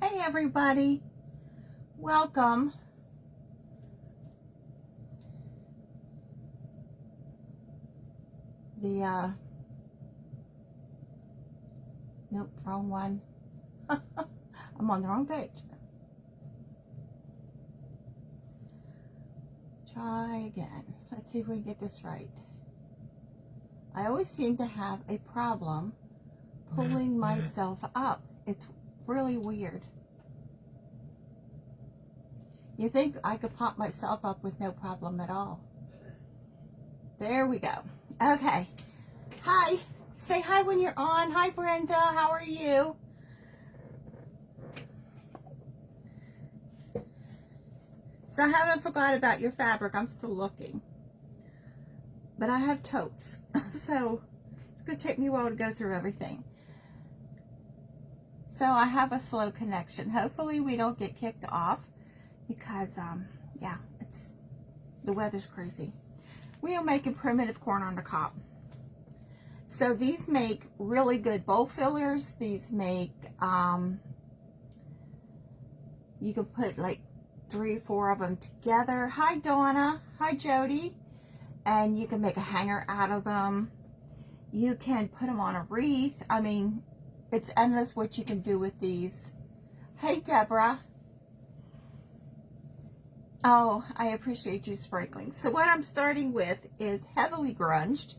Hey everybody, welcome. Nope, wrong one. I'm on the wrong page. Try again. Let's see if we can get this right. I always seem to have a problem pulling myself up. It's really weird. You think I could pop myself up with no problem at all. There we go. Okay. Hi. Say hi when you're on. Hi, Brenda. How are you? So I haven't forgot about your fabric. I'm still looking. But I have totes. So it's going to take me a while to go through everything. So I have a slow connection. Hopefully we don't get kicked off because, yeah, the weather's crazy. We are making primitive corn on the cob. So these make really good bowl fillers. These make, you can put like 3 or 4 of them together. Hi, Donna. Hi, Jody. And you can make a hanger out of them. You can put them on a wreath. I mean, it's endless what you can do with these. Hey, Deborah. Oh, I appreciate you sprinkling. So what I'm starting with is heavily grunged,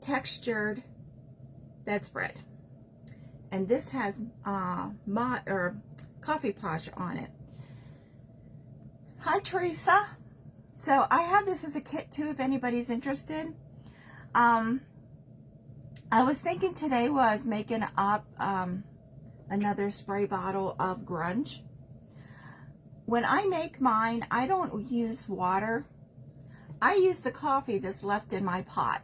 textured bedspread. And this has coffee posh on it. Hi, Teresa. So I have this as a kit too, if anybody's interested. I was thinking today was making up another spray bottle of grunge. When I make mine, I don't use water. I use the coffee that's left in my pot.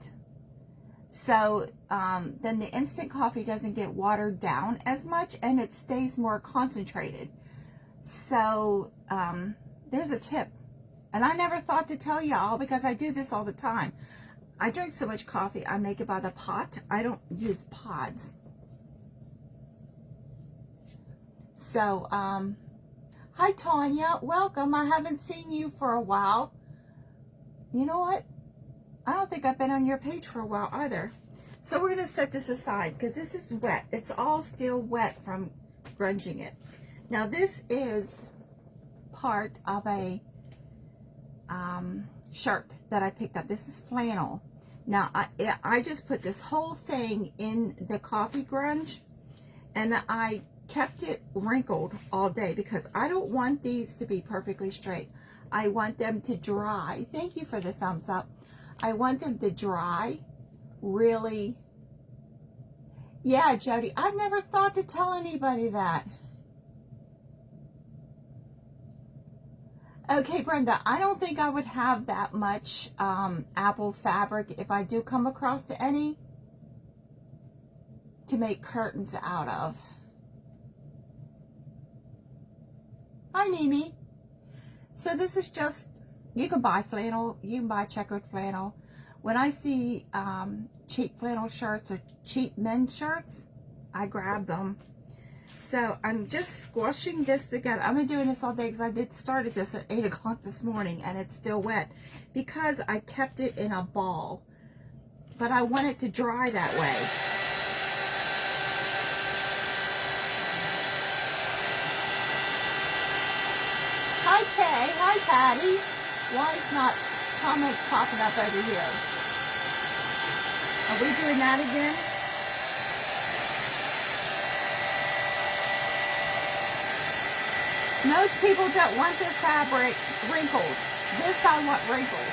So then the instant coffee doesn't get watered down as much and it stays more concentrated. So there's a tip. And I never thought to tell y'all because I do this all the time. I drink so much coffee, I make it by the pot. I don't use pods. So, hi Tanya, welcome. I haven't seen you for a while. You know what? I don't think I've been on your page for a while either. So we're going to set this aside because this is wet. It's all still wet from grunging it. Now this is part of a shirt that I picked up. This is flannel. Now I just put this whole thing in the coffee grunge and I kept it wrinkled all day because I don't want these to be perfectly straight. I want them to dry. Thank you for the thumbs up. I want them to dry really. Yeah, Jody, I've never thought to tell anybody that. Okay, Brenda, I don't think I would have that much apple fabric if I do come across to any to make curtains out of. Hi, Mimi. So this is just, you can buy flannel, you can buy checkered flannel. When I see cheap flannel shirts or cheap men's shirts, I grab them. So I'm just squashing this together. I've been doing this all day because I started this at 8 o'clock this morning and it's still wet because I kept it in a ball. But I want it to dry that way. Hi Kay, hi Patty. Why is not comments popping up over here? Are we doing that again? Most people don't want their fabric wrinkled. This I want wrinkled.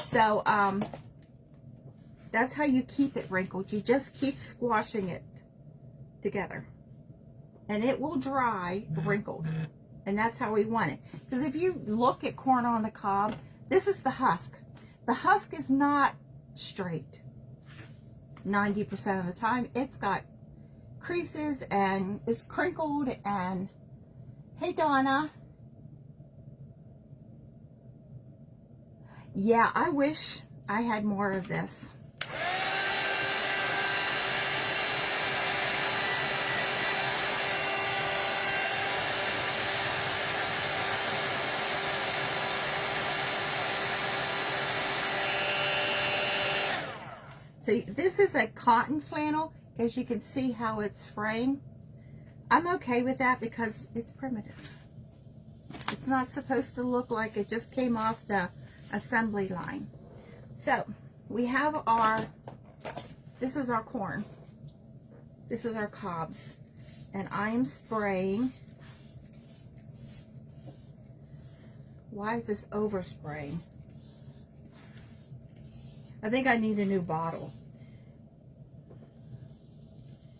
So, that's how you keep it wrinkled. You just keep squashing it together. And it will dry wrinkled. And that's how we want it. Because if you look at corn on the cob, this is the husk. The husk is not straight. 90% of the time it's got creases and it's crinkled. And hey Donna, yeah, I wish I had more of this. So this is a cotton flannel, as you can see how it's fraying. I'm okay with that because it's primitive. It's not supposed to look like it just came off the assembly line. So we have this is our corn. This is our cobs. And I am spraying. Why is this overspraying? I think I need a new bottle.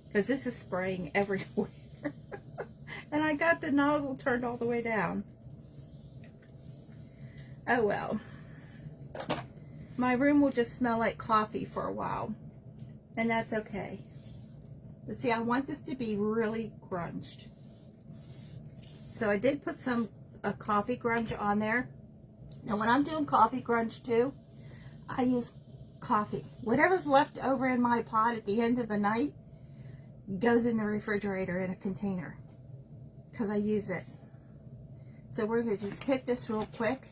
Because this is spraying everywhere. And I got the nozzle turned all the way down. Oh well. My room will just smell like coffee for a while. And that's okay. But see, I want this to be really grunged. So I did put a coffee grunge on there. Now when I'm doing coffee grunge too, I use coffee. Whatever's left over in my pot at the end of the night goes in the refrigerator in a container. Because I use it. So we're going to just hit this real quick.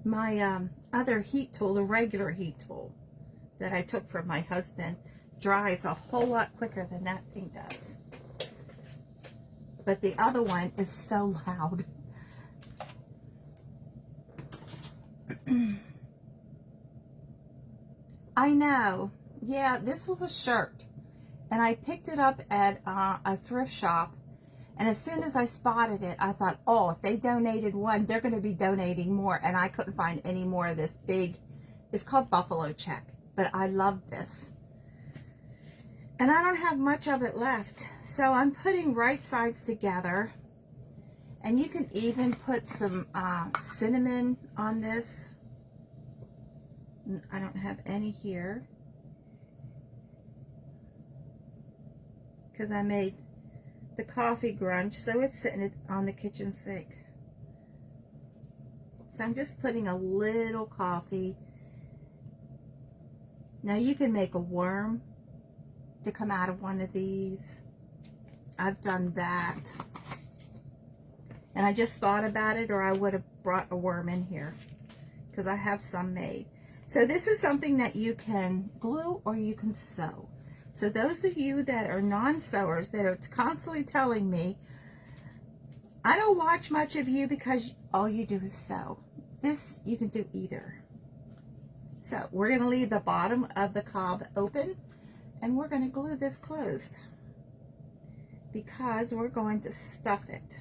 My other heat tool, the regular heat tool that I took from my husband, dries a whole lot quicker than that thing does. But the other one is so loud. I know. Yeah, this was a shirt. And I picked it up at a thrift shop. And as soon as I spotted it, I thought, oh, if they donated one, they're going to be donating more. And I couldn't find any more of this big, it's called Buffalo Check. But I love this. And I don't have much of it left. So I'm putting right sides together. And you can even put some cinnamon on this. I don't have any here. Because I made the coffee grunge, so it's sitting on the kitchen sink. So I'm just putting a little coffee. Now you can make a worm to come out of one of these. I've done that. And I just thought about it, or I would have brought a worm in here because I have some made. So this is something that you can glue or you can sew. So those of you that are non-sewers that are constantly telling me, I don't watch much of you because all you do is sew. This, you can do either. So we're going to leave the bottom of the cob open and we're going to glue this closed because we're going to stuff it.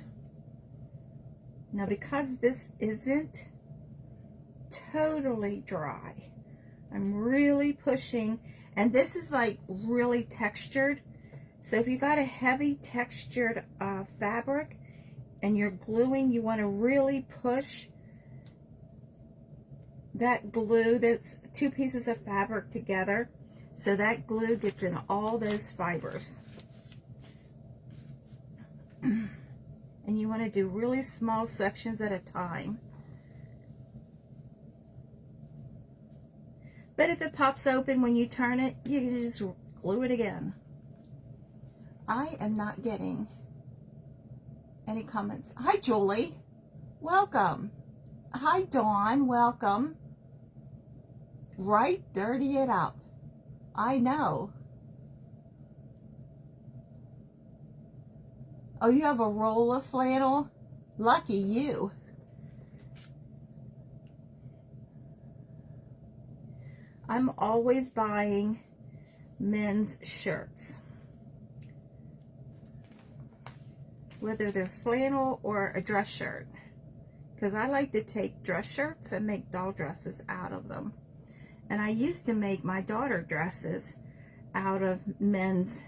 Now because this isn't totally dry, I'm really pushing. And this is like really textured. So if you got a heavy textured fabric and you're gluing, you want to really push that glue, that's two pieces of fabric together, so that glue gets in all those fibers. And you want to do really small sections at a time. But if it pops open when you turn it, you can just glue it again. I am not getting any comments. Hi, Julie. Welcome. Hi, Dawn. Welcome. Right, dirty it up. I know. Oh, you have a roll of flannel? Lucky you. I'm always buying men's shirts, whether they're flannel or a dress shirt, because I like to take dress shirts and make doll dresses out of them. And I used to make my daughter dresses out of men's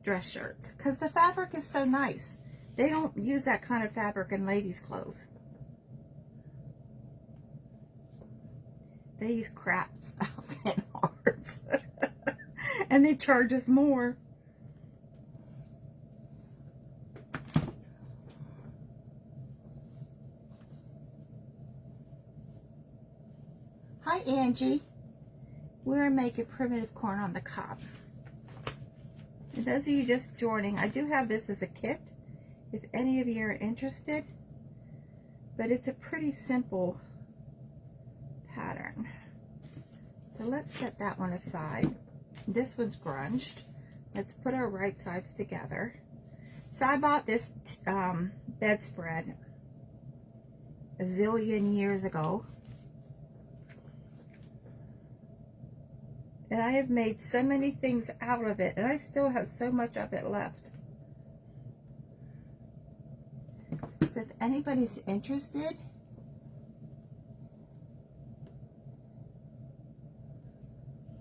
dress shirts because the fabric is so nice. They don't use that kind of fabric in ladies' clothes. They use crap stuff in ours. And they charge us more. Angie. We're making primitive corn on the cob. And those of you just joining, I do have this as a kit if any of you are interested, but it's a pretty simple pattern. So let's set that one aside. This one's grunged. Let's put our right sides together. So I bought this bedspread a zillion years ago. And I have made so many things out of it, and I still have so much of it left. So if anybody's interested,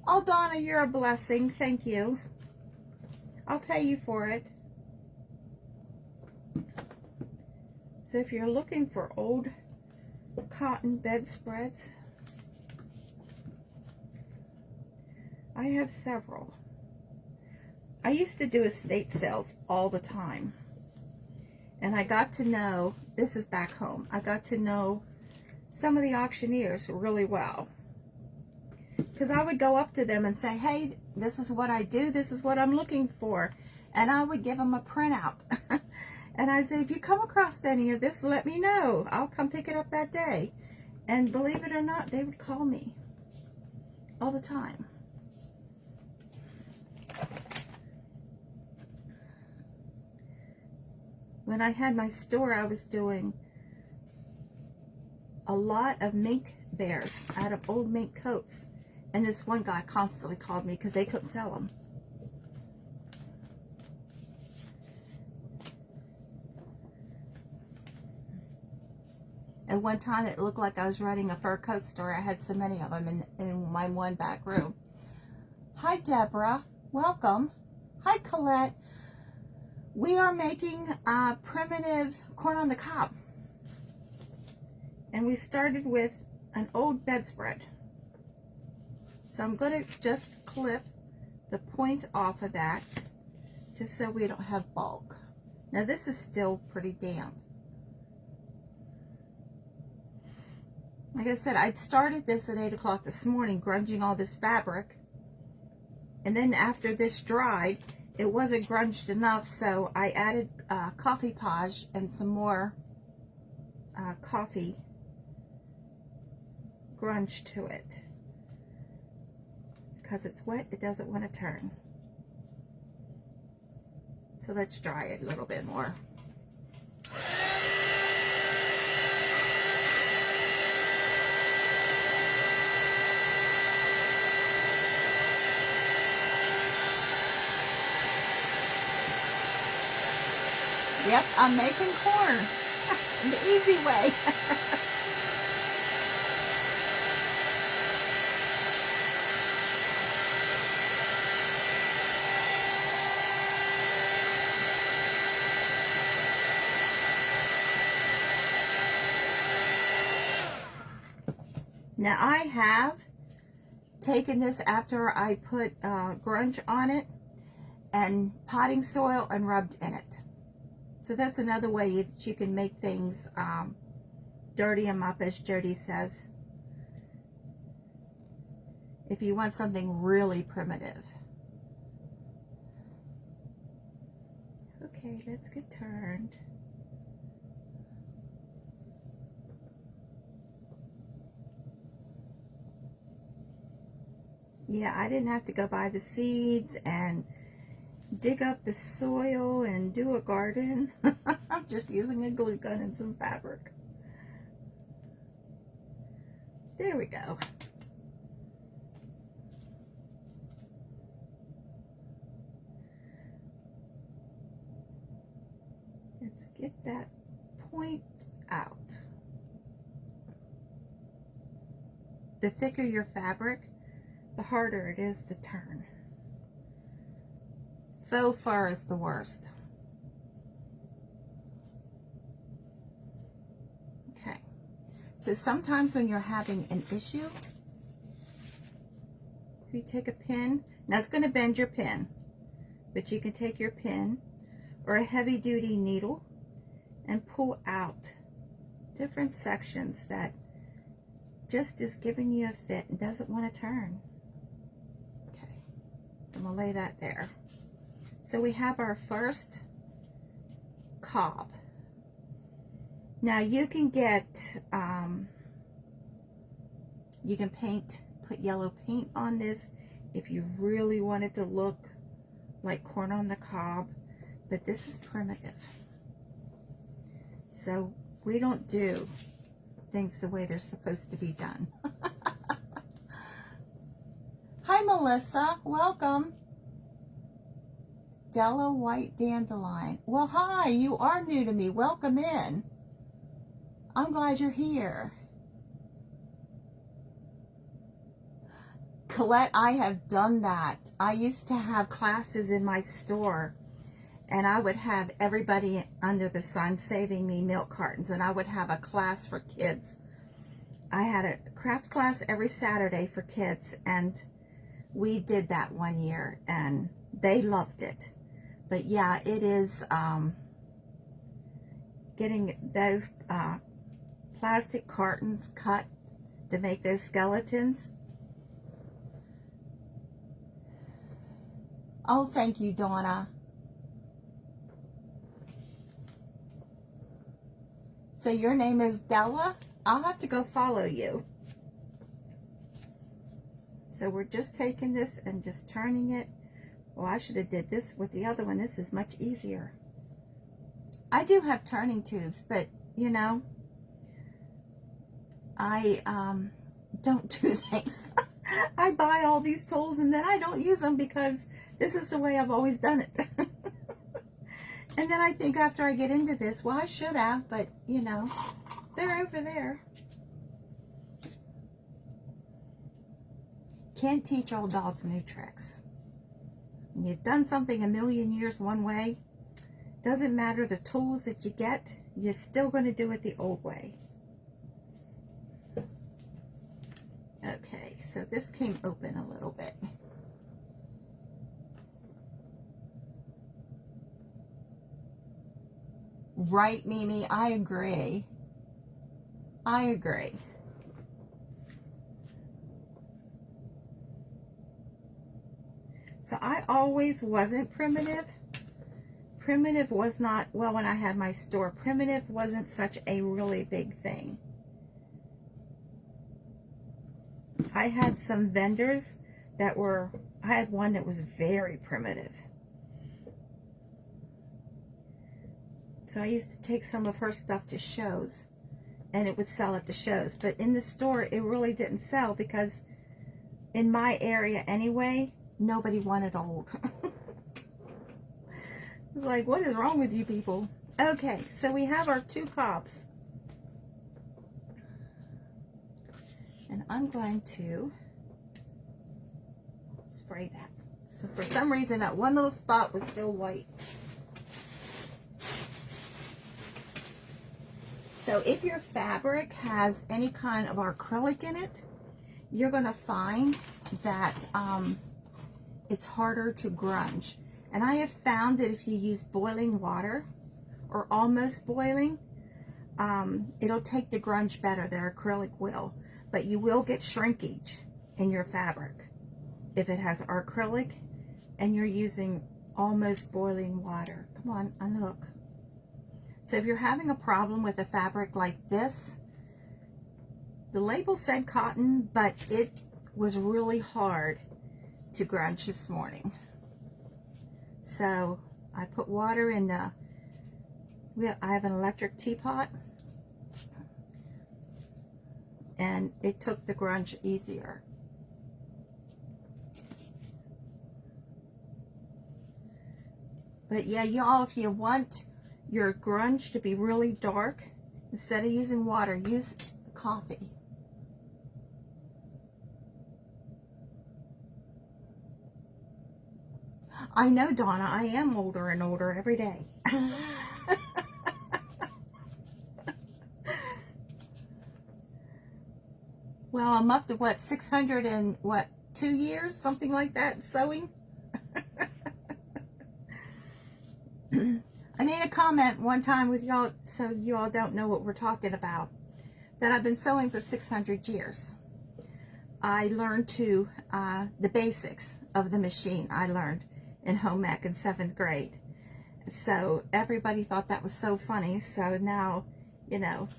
oh, Donna, you're a blessing. Thank you. I'll pay you for it. So if you're looking for old cotton bedspreads, I have several. I used to do estate sales all the time. And I got to know, this is back home, I got to know some of the auctioneers really well. Because I would go up to them and say, hey, this is what I do, this is what I'm looking for. And I would give them a printout. And I say, if you come across any of this, let me know. I'll come pick it up that day. And believe it or not, they would call me all the time. When I had my store, I was doing a lot of mink bears out of old mink coats. And this one guy constantly called me because they couldn't sell them. At one time, it looked like I was running a fur coat store. I had so many of them in my one back room. Hi, Deborah. Welcome. Hi, Colette. We are making primitive corn on the cob. And we started with an old bedspread. So I'm going to just clip the point off of that just so we don't have bulk. Now this is still pretty damp. Like I said, I started this at 8 o'clock this morning, grunging all this fabric. And then after this dried, it wasn't grunged enough, so I added coffee podge and some more coffee grunge to it. Because it's wet, it doesn't want to turn. So let's dry it a little bit more. Yep, I'm making corn the easy way. Now I have taken this after I put grunge on it and potting soil and rubbed in it. So that's another way that you can make things, dirty them up, as Jody says, if you want something really primitive. Okay, let's get turned. Yeah, I didn't have to go buy the seeds and dig up the soil and do a garden. I'm just using a glue gun and some fabric. There we go. Let's get that point out. The thicker your fabric, the harder it is to turn. Faux fur is the worst. Okay, so sometimes when you're having an issue, if you take a pin, now it's going to bend your pin, but you can take your pin or a heavy duty needle and pull out different sections that just is giving you a fit and doesn't want to turn. Okay, so I'm going to lay that there. So we have our first cob. Now you can get, you can put yellow paint on this if you really want it to look like corn on the cob, but this is primitive. So we don't do things the way they're supposed to be done. Hi Melissa, welcome. Della White Dandelion. Well, hi, you are new to me. Welcome in. I'm glad you're here. Colette, I have done that. I used to have classes in my store, and I would have everybody under the sun saving me milk cartons, and I would have a class for kids. I had a craft class every Saturday for kids, and we did that one year, and they loved it. But yeah, it is getting those plastic cartons cut to make those skeletons. Oh, thank you, Donna. So your name is Della? I'll have to go follow you. So we're just taking this and just turning it. Well, I should have did this with the other one. This is much easier. I do have turning tubes, but you know, I don't do things. I buy all these tools and then I don't use them because this is the way I've always done it. And then I think after I get into this, well, I should have, but you know, they're over there. Can't teach old dogs new tricks. When you've done something a million years one way, doesn't matter the tools that you get, you're still going to do it the old way. Okay, so this came open a little bit. Right, Mimi, I agree. I agree. So I always wasn't primitive. Primitive was not, well, when I had my store, primitive wasn't such a really big thing. I had some vendors that were, I had one that was very primitive. So I used to take some of her stuff to shows and it would sell at the shows. But in the store, it really didn't sell because in my area anyway, nobody wanted old. It's like, what is wrong with you people? Okay, so we have our two cobs. And I'm going to spray that. So for some reason, that one little spot was still white. So if your fabric has any kind of acrylic in it, you're going to find that it's harder to grunge. And I have found that if you use boiling water or almost boiling, it'll take the grunge better. The acrylic will. But you will get shrinkage in your fabric if it has acrylic and you're using almost boiling water. Come on, unhook. So if you're having a problem with a fabric like this, the label said cotton, but it was really hard to grunge this morning. So I put water in the, I have an electric teapot, and it took the grunge easier. But yeah, y'all, if you want your grunge to be really dark, instead of using water, use coffee. I know, Donna, I am older and older every day. Well, I'm up to what, 600 and what, 2 years, something like that, sewing. I made a comment one time with y'all, so you all don't know what we're talking about, that I've been sewing for 600 years. I learned the basics of the machine I learned in home ec in 7th grade. So everybody thought that was so funny. So now, you know,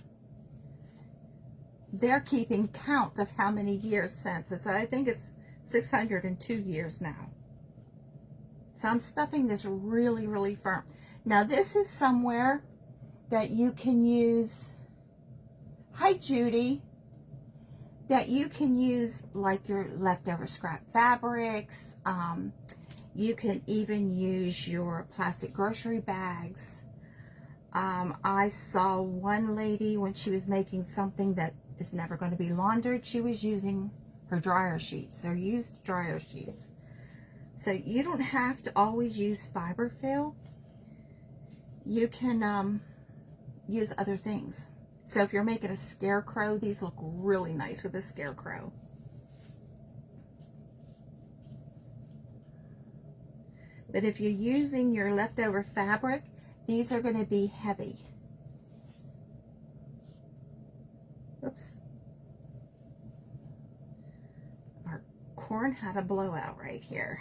they're keeping count of how many years since. So I think it's 602 years now. So I'm stuffing this really, really firm. Now this is somewhere that you can use, hi Judy, that you can use like your leftover scrap fabrics. You can even use your plastic grocery bags. I saw one lady when she was making something that is never going to be laundered, she was using her dryer sheets, or used dryer sheets. So you don't have to always use fiber fill. You can use other things. So if you're making a scarecrow, these look really nice with a scarecrow. But if you're using your leftover fabric, these are going to be heavy. Oops. Our corn had a blowout right here.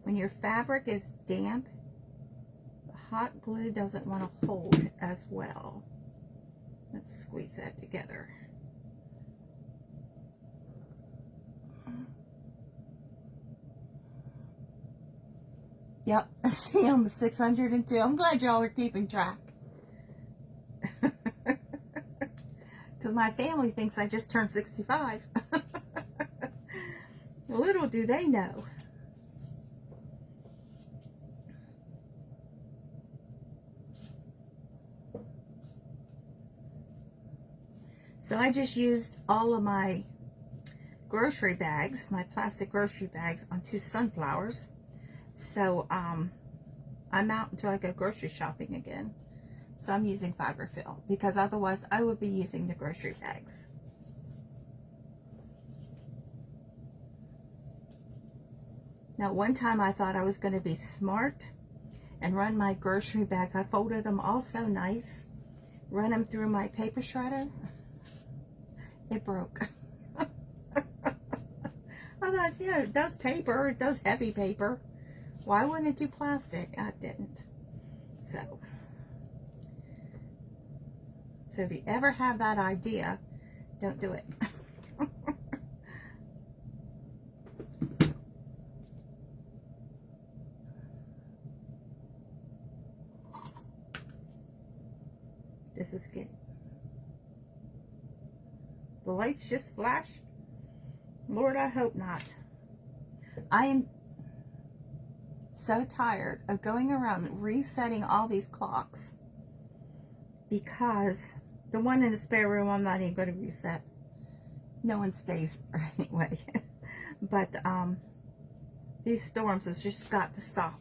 When your fabric is damp, the hot glue doesn't want to hold as well. Let's squeeze that together. Yep, see, I'm 602. I'm glad y'all are keeping track. Because my family thinks I just turned 65. Little do they know. So I just used all of my grocery bags, my plastic grocery bags, onto sunflowers. So I'm out until I go grocery shopping again. So I'm using fiber fill because otherwise I would be using the grocery bags. Now one time I thought I was going to be smart and run my grocery bags. I folded them all so nice, run them through my paper shredder. It broke. I thought, yeah, it does paper, it does heavy paper. Why wouldn't it do plastic? I didn't. So if you ever have that idea, don't do it. This is good. The lights just flash? Lord, I hope not. I am so tired of going around resetting all these clocks because the one in the spare room I'm not even going to reset. No one stays there anyway. But these storms has just got to stop.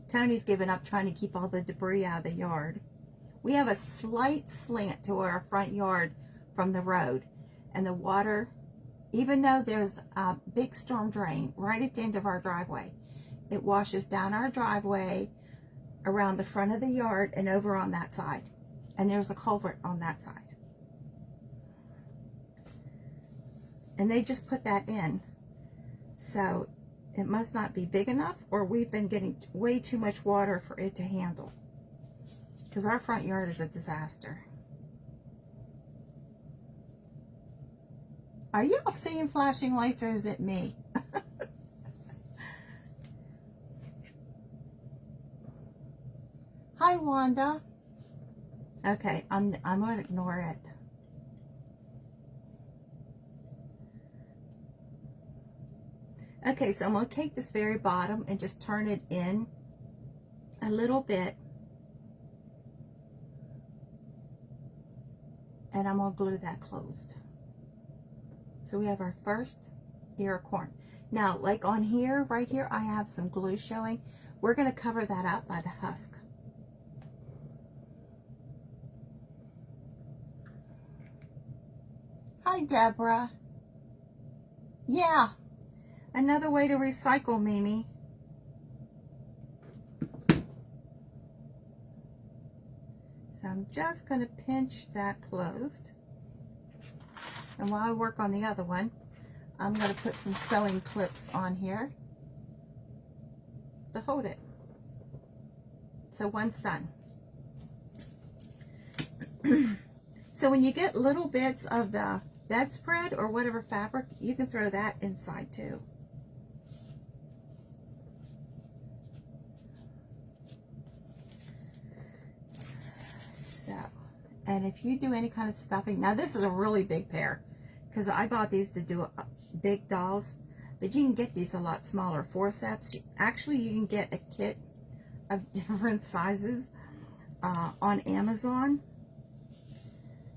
Tony's given up trying to keep all the debris out of the yard. We have a slight slant to our front yard from the road, and the water, even though there's a big storm drain right at the end of our driveway, it washes down our driveway, around the front of the yard, and over on that side. And there's a culvert on that side. And they just put that in. So it must not be big enough, or we've been getting way too much water for it to handle. Because our front yard is a disaster. Are you all seeing flashing lights, or is it me? Hi, Wanda. Okay, I'm going to ignore it. Okay, so I'm going to take this very bottom and just turn it in a little bit. And I'm going to glue that closed. So we have our first ear of corn. Now, like on here, right here, I have some glue showing. We're going to cover that up by the husk. Hi, Deborah. Yeah, another way to recycle, Mimi. I'm just going to pinch that closed. And while I work on the other one, I'm going to put some sewing clips on here to hold it. So one's done. So when you get little bits of the bedspread or whatever fabric, you can throw that inside too. So, and if you do any kind of stuffing, now this is a really big pair because I bought these to do big dolls, but you can get these a lot smaller. Forceps. Actually, you can get a kit of different sizes on Amazon.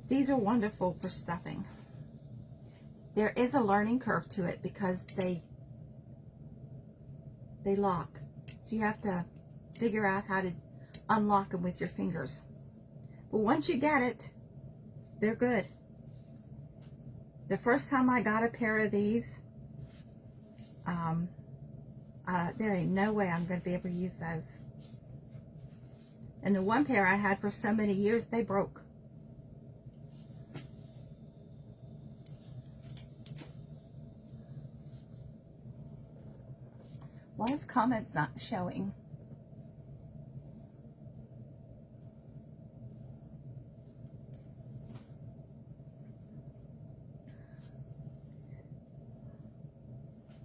These are wonderful for stuffing. There is a learning curve to it because they lock. So you have to figure out how to unlock them with your fingers. But once you get it, they're good. The first time I got a pair of these, there ain't no way I'm going to be able to use those. And the one pair I had for so many years, they broke. Why is comments not showing?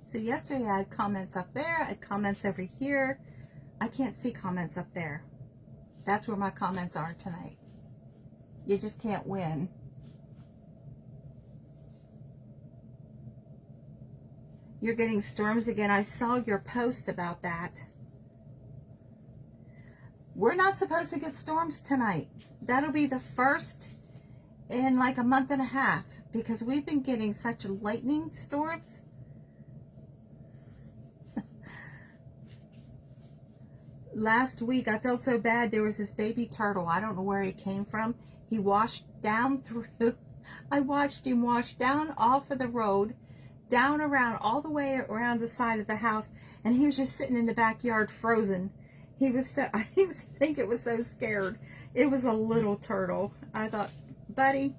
So yesterday I had comments up there, I had comments over here. I can't see comments up there. That's where my comments are tonight. You just can't win. You're getting storms again. I saw your post about that. We're not supposed to get storms tonight. That'll be the first in like a month and a half because we've been getting such lightning storms. Last week I felt so bad. There was this baby turtle. I don't know where he came from. He washed down through. I watched him wash down off of the road, down around all the way around the side of the house, and he was just sitting in the backyard frozen. He was so, I think it was so scared. It was a little turtle. I thought, buddy,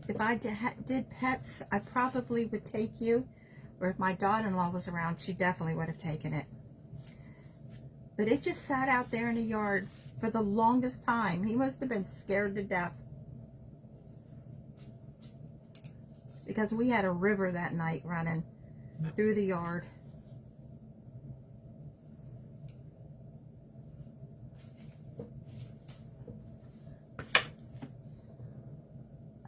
if I did pets, I probably would take you. Or if my daughter-in-law was around, she definitely would have taken it. But it just sat out there in the yard for the longest time. He must have been scared to death. Because we had a river that night running through the yard.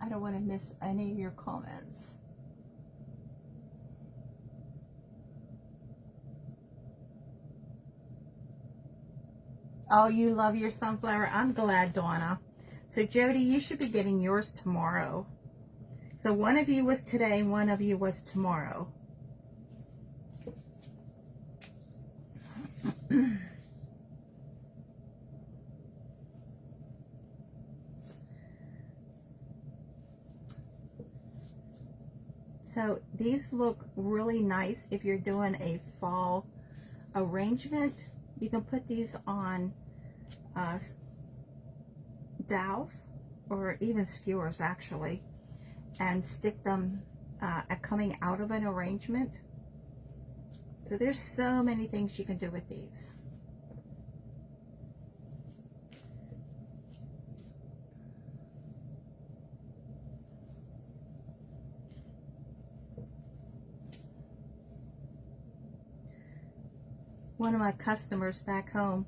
I don't want to miss any of your comments. Oh, you love your sunflower. I'm glad, Donna. So, Jody, you should be getting yours tomorrow. So, one of you was today, one of you was tomorrow. So, these look really nice if you're doing a fall arrangement. You can put these on dowels or even skewers actually and stick them coming out of an arrangement. So there's so many things you can do with these. One of my customers back home,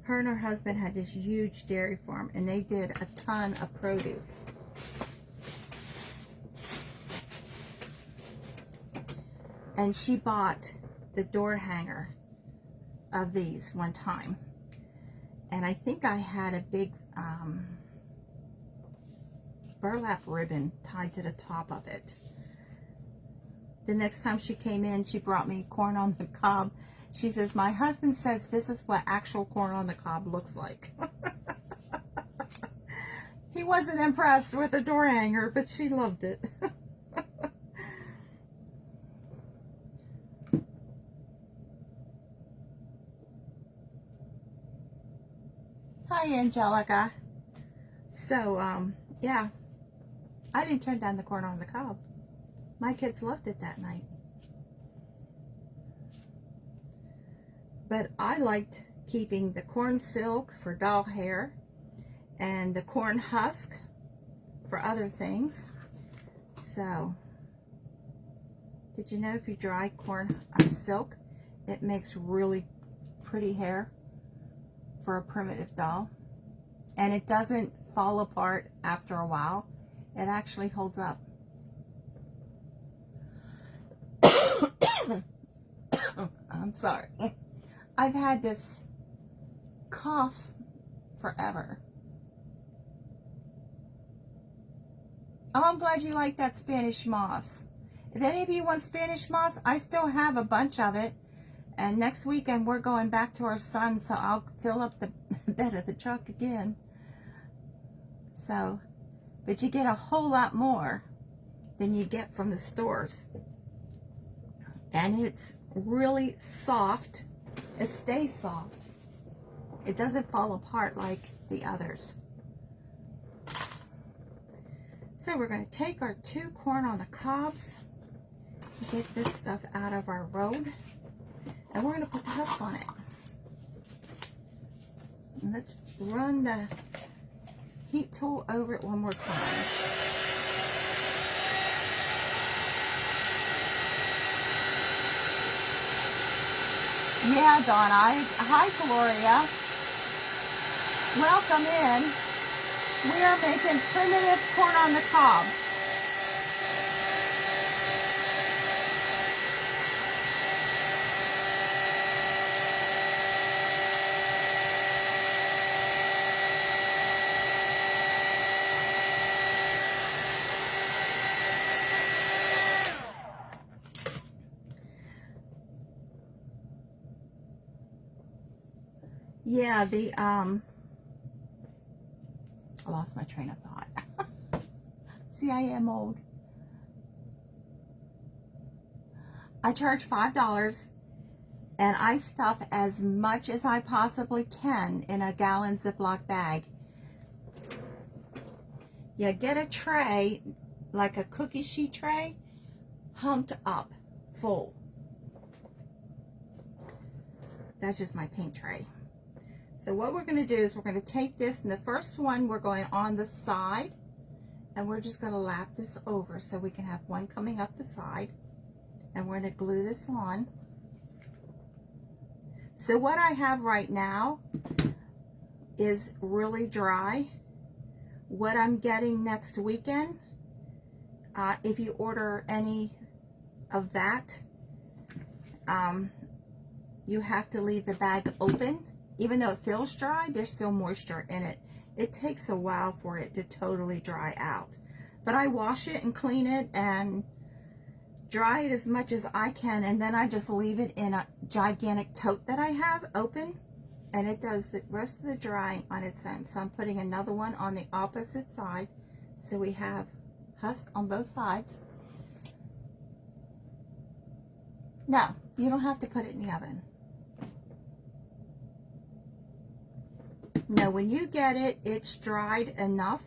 her and her husband had this huge dairy farm and they did a ton of produce. And she bought the door hanger of these one time. And I think I had a big burlap ribbon tied to the top of it. The next time she came in, she brought me corn on the cob. She says, my husband says this is what actual corn on the cob looks like. He wasn't impressed with the door hanger, but she loved it. Hi, Angelica. So, yeah, I didn't turn down the corn on the cob. My kids loved it that night. But I liked keeping the corn silk for doll hair and the corn husk for other things. So, did you know if you dry corn silk, it makes really pretty hair for a primitive doll? And it doesn't fall apart after a while. It actually holds up. I'm sorry. I've had this cough forever. Oh, I'm glad you like that Spanish moss. If any of you want Spanish moss, I still have a bunch of it. And next weekend we're going back to our son, so I'll fill up the bed of the truck again. So, but you get a whole lot more than you get from the stores. And it's really soft. It stays soft. It doesn't fall apart like the others. So we're going to take our 2 corn on the cobs, get this stuff out of our road, and we're going to put the husk on it. And let's run the heat tool over it one more time. Yeah, Donna. Hi, Gloria. Welcome in. We are making primitive corn on the cob. Yeah, I lost my train of thought. See, I am old. I charge $5 and I stuff as much as I possibly can in a gallon Ziploc bag. You get a tray, like a cookie sheet tray, humped up, full. That's just my pink tray. So what we're going to do is we're going to take this, and the first one we're going on the side, and we're just going to lap this over so we can have one coming up the side, and we're going to glue this on. So what I have right now is really dry. What I'm getting next weekend, if you order any of that, you have to leave the bag open. Even though it feels dry, there's still moisture in it. It takes a while for it to totally dry out. But I wash it and clean it and dry it as much as I can, and then I just leave it in a gigantic tote that I have open, and it does the rest of the drying on its own. So I'm putting another one on the opposite side, so we have husk on both sides. No, you don't have to put it in the oven. No, when you get it, it's dried enough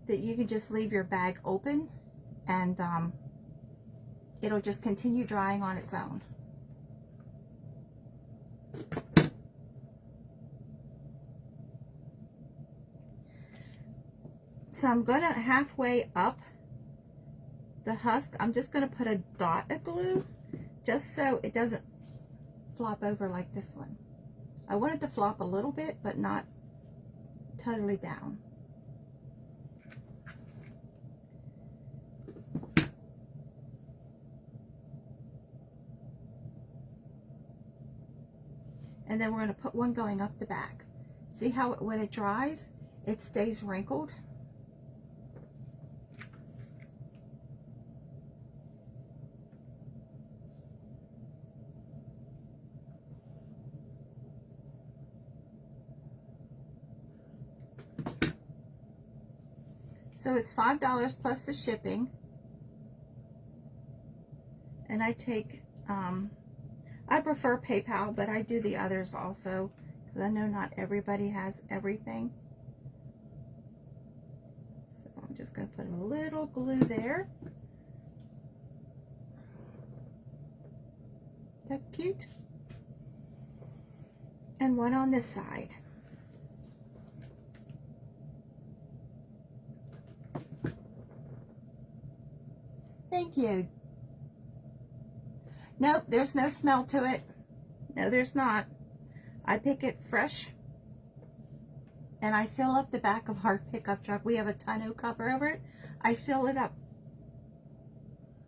that you can just leave your bag open, and it'll just continue drying on its own. So I'm going to halfway up the husk, I'm just going to put a dot of glue just so it doesn't flop over like this one. I want it to flop a little bit, but not totally down. And then we're going to put one going up the back. See how when it dries, it stays wrinkled? So it's $5 plus the shipping. And I take, I prefer PayPal, but I do the others also, because I know not everybody has everything. just going to put a little glue there. That's cute. And one on this side. Thank you. Nope, there's no smell to it. No, there's not. I pick it fresh. And I fill up the back of our pickup truck. We have a tonneau cover over it. I fill it up.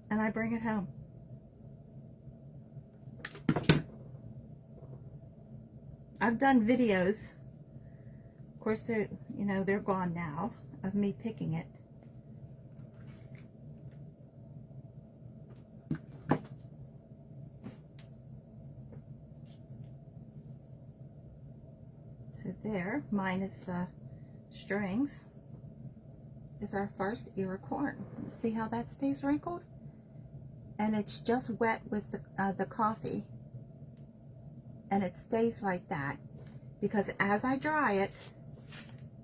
And I bring it home. I've done videos. Of course, they're gone now, of me picking it. So there, minus the strings, is our first ear of corn. See how that stays wrinkled? And it's just wet with the coffee. And it stays like that because as I dry it,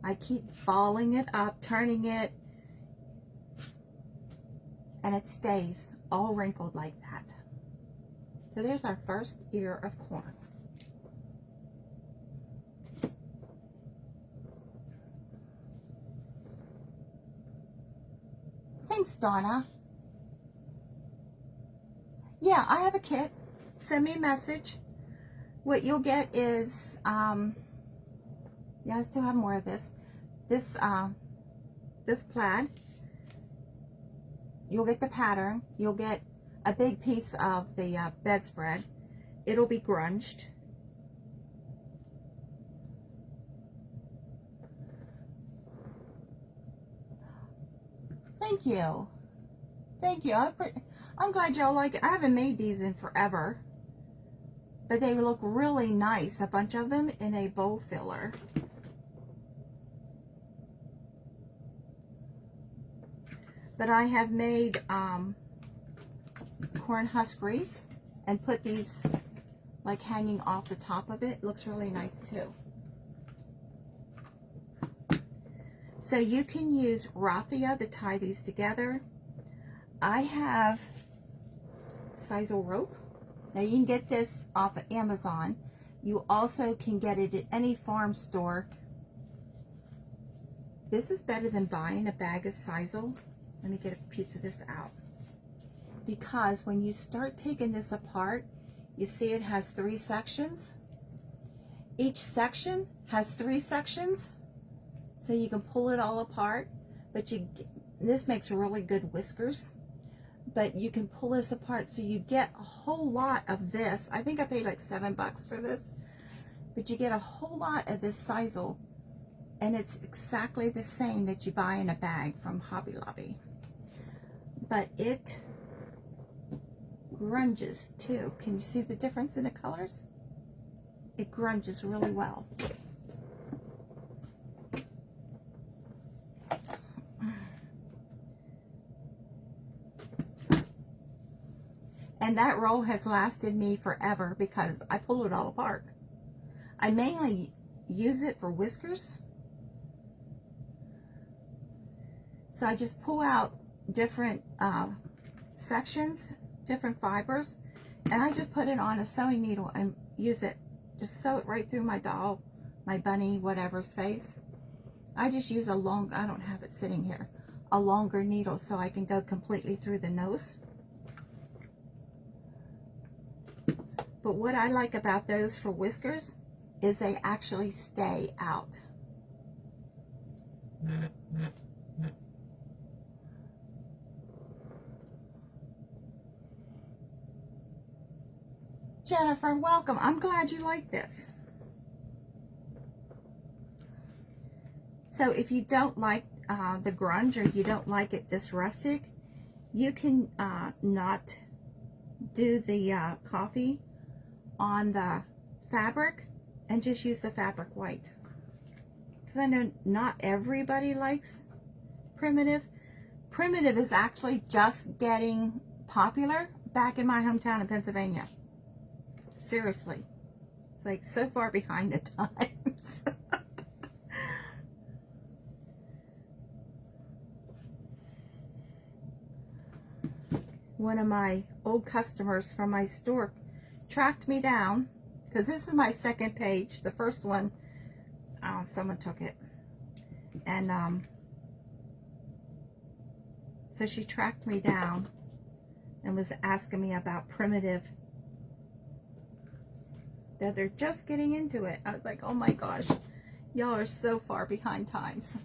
I keep balling it up, turning it, and it stays all wrinkled like that. So there's our first ear of corn. Thanks, Donna. Yeah, I have a kit. Send me a message. What you'll get is, yeah, I still have more of this. This plaid. You'll get the pattern. You'll get a big piece of the bedspread. It'll be grunged. Thank you. Thank you. I'm glad y'all like it. I haven't made these in forever. But they look really nice. A bunch of them in a bowl filler. But I have made corn husk wreaths and put these like hanging off the top of it. Looks really nice too. So you can use raffia to tie these together. I have sisal rope. Now you can get this off of Amazon. You also can get it at any farm store. This is better than buying a bag of sisal. Let me get a piece of this out. Because when you start taking this apart, you see it has 3 sections. Each section has 3 sections. So you can pull it all apart, but this makes really good whiskers. But you can pull this apart so you get a whole lot of this. I think I paid like $7 for this, but you get a whole lot of this sisal, and it's exactly the same that you buy in a bag from Hobby Lobby. But it grunges too. Can you see the difference in the colors? It grunges really well. And that roll has lasted me forever because I pull it all apart. I mainly use it for whiskers. So I just pull out different sections, different fibers, and I just put it on a sewing needle and use it. Just sew it right through my doll, my bunny, whatever's face. I just use a long, I don't have it sitting here, a longer needle so I can go completely through the nose. But what I like about those for whiskers is they actually stay out. Jennifer, welcome. I'm glad you like this. So if you don't like the grunge, or you don't like it this rustic, you can not do the coffee on the fabric and just use the fabric white, because I know not everybody likes primitive. Primitive is actually just getting popular back in my hometown in Pennsylvania. Seriously, it's like so far behind the times. one of my old customers from my store tracked me down, because this is my second page. The first one, someone took it. And so she tracked me down and was asking me about primitive, that they're just getting into it. I was like, oh my gosh, y'all are so far behind times.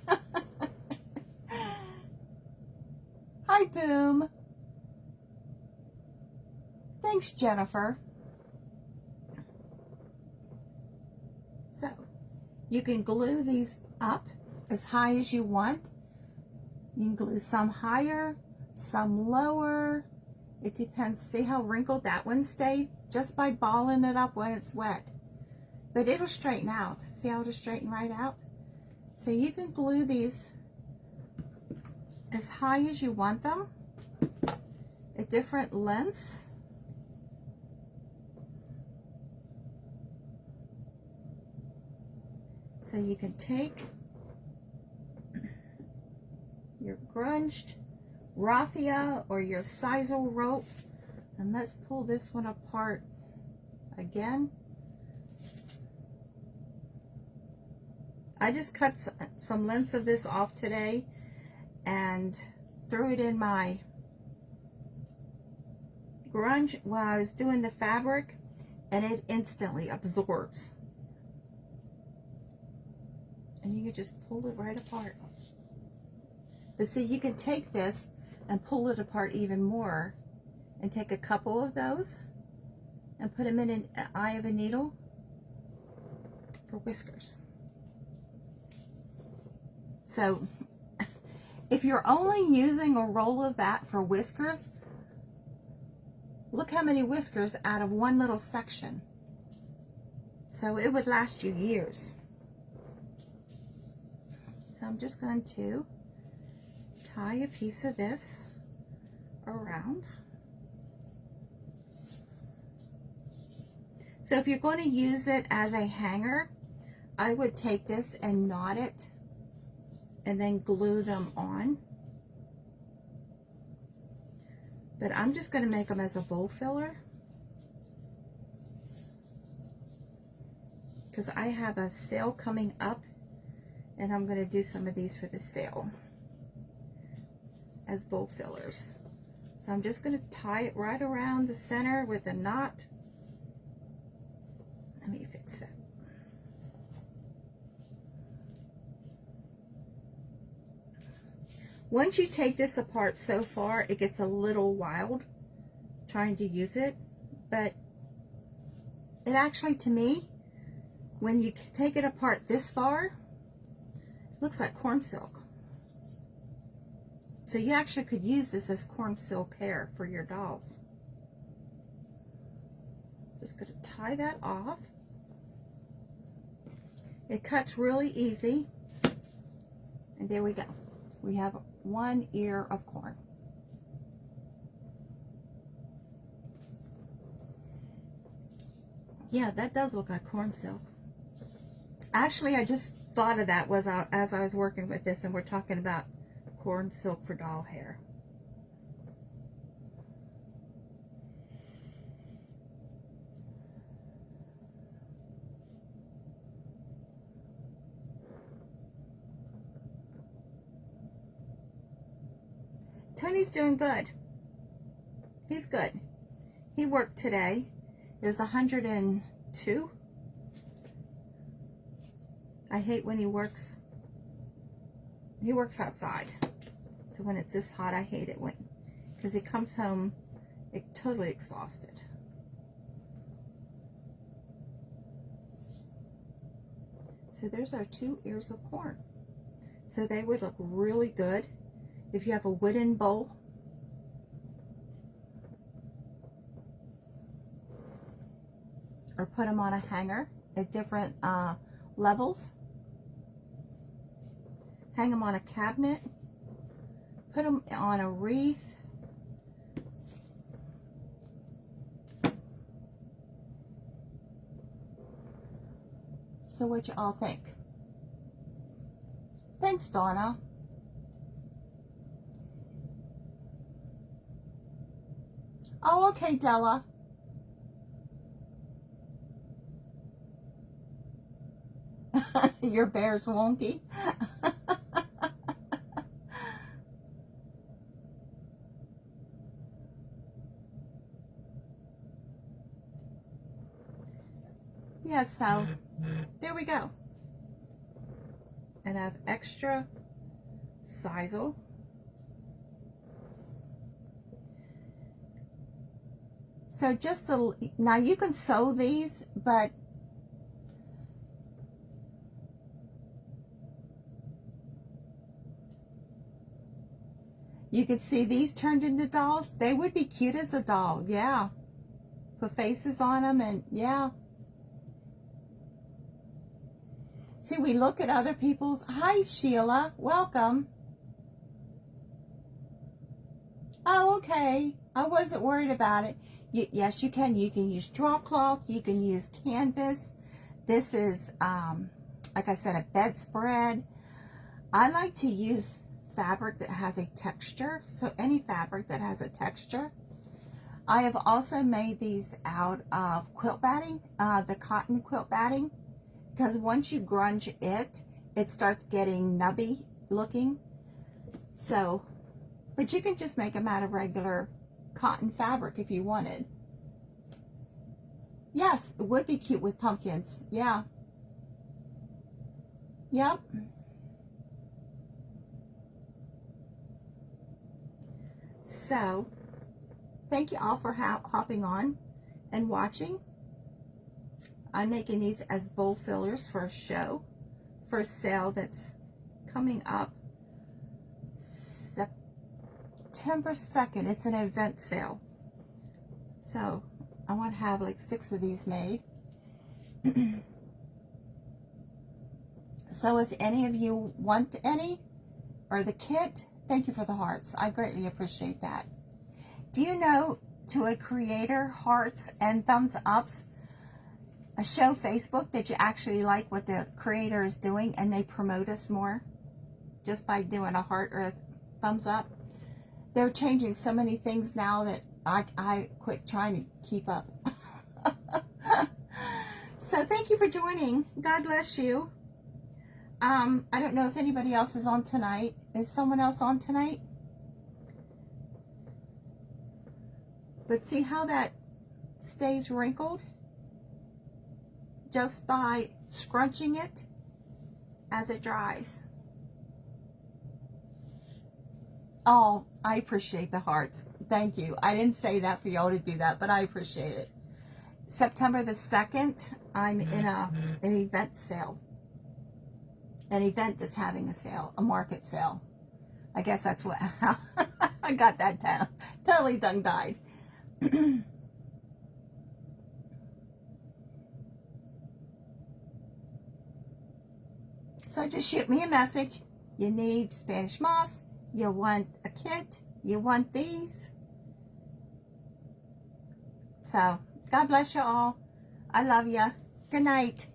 Hi, Boom. Thanks, Jennifer. So, you can glue these up as high as you want. You can glue some higher, some lower. It depends. See how wrinkled that one stayed? Just by balling it up when it's wet. But it'll straighten out. See how it'll straighten right out? So you can glue these as high as you want them at different lengths. So you can take your grunged raffia or your sisal rope, and let's pull this one apart again. I just cut some lengths of this off today and threw it in my grunge while I was doing the fabric, and it instantly absorbs. And you can just pull it right apart. But see, you can take this and pull it apart even more and take a couple of those and put them in an eye of a needle for whiskers. So if you're only using a roll of that for whiskers, look how many whiskers out of one little section. So it would last you years. So I'm just going to tie a piece of this around. So if you're going to use it as a hanger, I would take this and knot it and then glue them on. But I'm just going to make them as a bowl filler, because I have a sale coming up and I'm going to do some of these for the sale as bowl fillers. So I'm just going to tie it right around the center with a knot. Let me fix it. Once you take this apart so far, it gets a little wild trying to use it, but it actually, to me, when you take it apart this far, it looks like corn silk. So you actually could use this as corn silk hair for your dolls. Just going to tie that off. It cuts really easy. And there we go. We have one ear of corn. Yeah, that does look like corn silk. Actually, I just thought of that as I was working with this, and we're talking about corn silk for doll hair. Tony's doing good. He's good. He worked today. It was 102. I hate when he works. He works outside. So when it's this hot, I hate it because he comes home totally exhausted. So there's our 2 ears of corn. So they would look really good if you have a wooden bowl. Or put them on a hanger at different levels. Hang them on a cabinet. Put them on a wreath. So what you all think? Thanks, Donna. Oh, okay, Della. Your bear's wonky. Yeah, so there we go. And I have extra sisal. So just a, now you can sew these, but you could see these turned into dolls. They would be cute as a doll, yeah. Put faces on them and yeah. See, we look at other people's. Hi, Sheila. Welcome. Oh, okay. I wasn't worried about it. Yes, you can. You can use drop cloth. You can use canvas. This is, like I said, a bedspread. I like to use fabric that has a texture. So any fabric that has a texture. I have also made these out of quilt batting, the cotton quilt batting. Because once you grunge it, it starts getting nubby looking. So, but you can just make them out of regular cotton fabric if you wanted. Yes, it would be cute with pumpkins. Yeah. Yep. So, thank you all for hopping on and watching. I'm making these as bowl fillers for a show, for a sale that's coming up September 2nd. It's an event sale. So I want to have like 6 of these made. So if any of you want any or the kit, thank you for the hearts. I greatly appreciate that. Do you know, to a creator, hearts and thumbs ups show Facebook that you actually like what the creator is doing and they promote us more just by doing a heart or a thumbs up? They're changing so many things now that I quit trying to keep up. So thank you for joining. God bless you. I don't know if anybody else is on tonight. Is someone else on tonight? But see how that stays wrinkled? Just by scrunching it as it dries. Oh, I appreciate the hearts. Thank you. I didn't say that for y'all to do that, but I appreciate it. September the 2nd, I'm in an event sale. An event that's having a sale, a market sale. I guess that's what, I got that down. Totally tongue-tied. So just shoot me a message. You need Spanish moss. You want a kit. You want these. So, God bless you all. I love you. Good night.